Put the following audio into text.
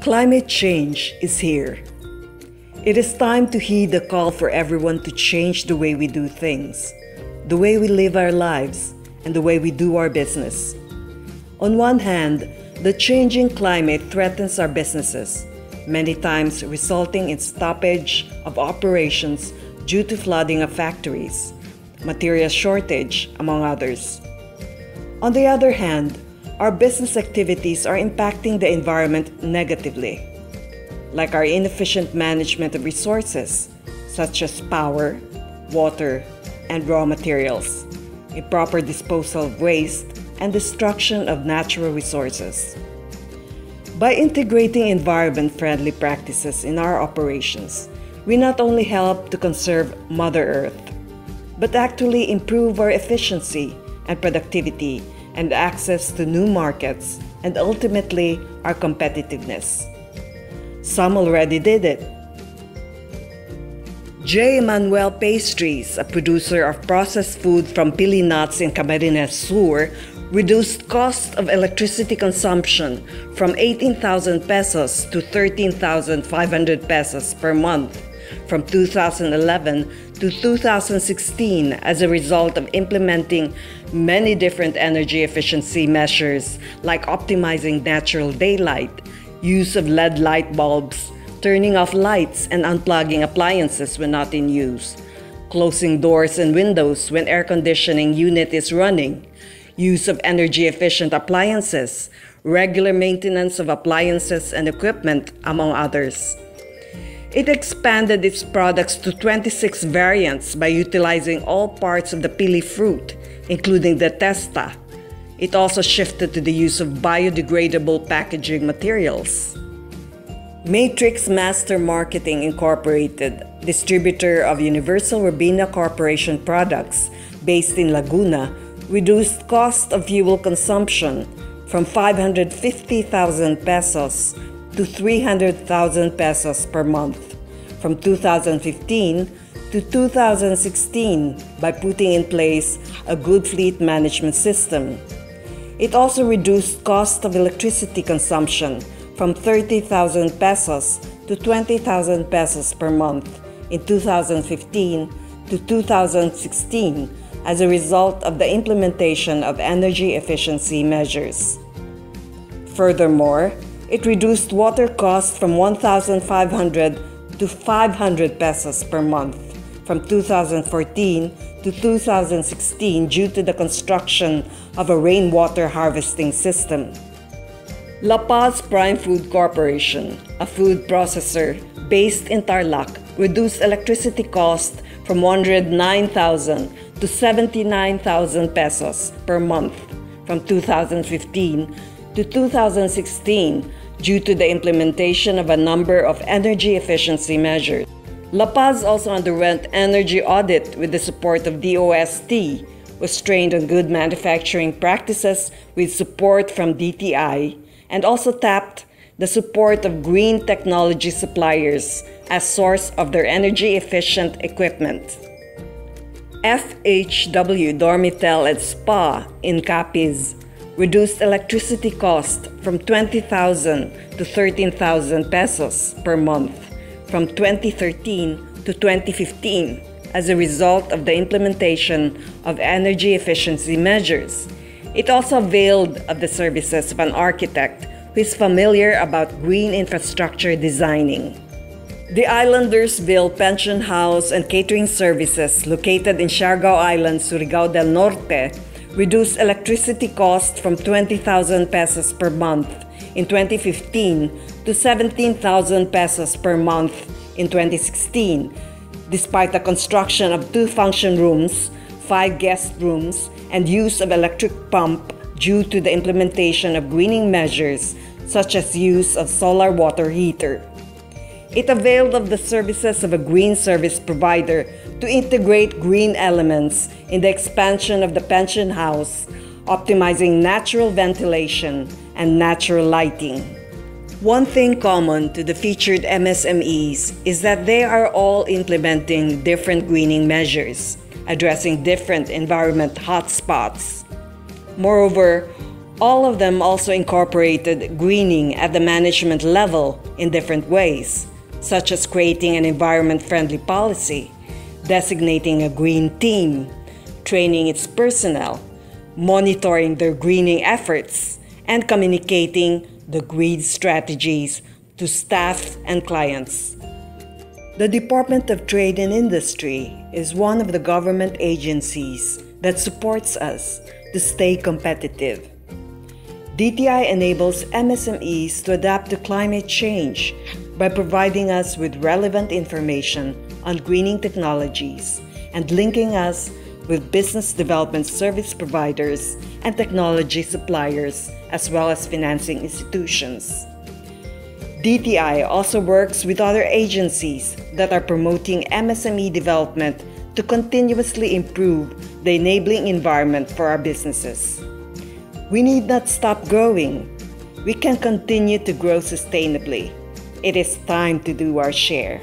Climate change is here. It is time to heed the call for everyone to change the way we do things, the way we live our lives, and the way we do our business. On one hand, the changing climate threatens our businesses, many times resulting in stoppage of operations due to flooding of factories, material shortage, among others. On the other hand, our business activities are impacting the environment negatively, like our inefficient management of resources, such as power, water, and raw materials, improper disposal of waste, and destruction of natural resources. By integrating environment-friendly practices in our operations, we not only help to conserve Mother Earth, but actually improve our efficiency and productivity and access to new markets, and ultimately our competitiveness. Some already did it. J. Manuel Pastries, a producer of processed food from Pili Nuts in Camarines Sur, reduced cost of electricity consumption from 18,000 pesos to 13,500 pesos per month from 2011 to 2016 as a result of implementing many different energy efficiency measures like optimizing natural daylight, use of LED light bulbs, turning off lights and unplugging appliances when not in use, closing doors and windows when air conditioning unit is running, use of energy-efficient appliances, regular maintenance of appliances and equipment, among others. It expanded its products to 26 variants by utilizing all parts of the pili fruit, including the testa. It also shifted to the use of biodegradable packaging materials. Matrix Master Marketing Incorporated, distributor of Universal Robina Corporation products based in Laguna, reduced cost of fuel consumption from 550,000 pesos to 300,000 pesos per month from 2015 to 2016 by putting in place a good fleet management system. It also reduced cost of electricity consumption from 30,000 pesos to 20,000 pesos per month in 2015 to 2016 as a result of the implementation of energy efficiency measures. Furthermore, it reduced water costs from 1,500 to 500 pesos per month from 2014 to 2016 due to the construction of a rainwater harvesting system. La Paz Prime Food Corporation, a food processor based in Tarlac, reduced electricity cost from 109,000 to 79,000 pesos per month from 2015 to 2016 due to the implementation of a number of energy efficiency measures. La Paz also underwent energy audit with the support of DOST, was trained on good manufacturing practices with support from DTI, and also tapped the support of green technology suppliers as source of their energy-efficient equipment. FHW Dormitel and Spa in Capiz reduced electricity cost from 20,000 to 13,000 pesos per month from 2013 to 2015 as a result of the implementation of energy efficiency measures. It also availed of the services of an architect who is familiar about green infrastructure designing. The Islandersville Pension House and Catering Services, located in Siargao Island, Surigao del Norte, reduced electricity cost from 20,000 pesos per month in 2015 to 17,000 pesos per month in 2016, despite the construction of 2 function rooms, 5 guest rooms, and use of electric pump due to the implementation of greening measures such as use of solar water heater. It availed of the services of a green service provider to integrate green elements in the expansion of the pension house, optimizing natural ventilation and natural lighting. One thing common to the featured MSMEs is that they are all implementing different greening measures, addressing different environment hotspots. Moreover, All of them also incorporated greening at the management level in different ways, such as creating an environment-friendly policy, designating a green team, training its personnel, monitoring their greening efforts, and communicating the green strategies to staff and clients. The Department of Trade and Industry is one of the government agencies that supports us to stay competitive. DTI enables MSMEs to adapt to climate change by providing us with relevant information on greening technologies and linking us with business development service providers and technology suppliers, as well as financing institutions. DTI also works with other agencies that are promoting MSME development to continuously improve the enabling environment for our businesses. We need not stop growing. We can continue to grow sustainably. It is time to do our share.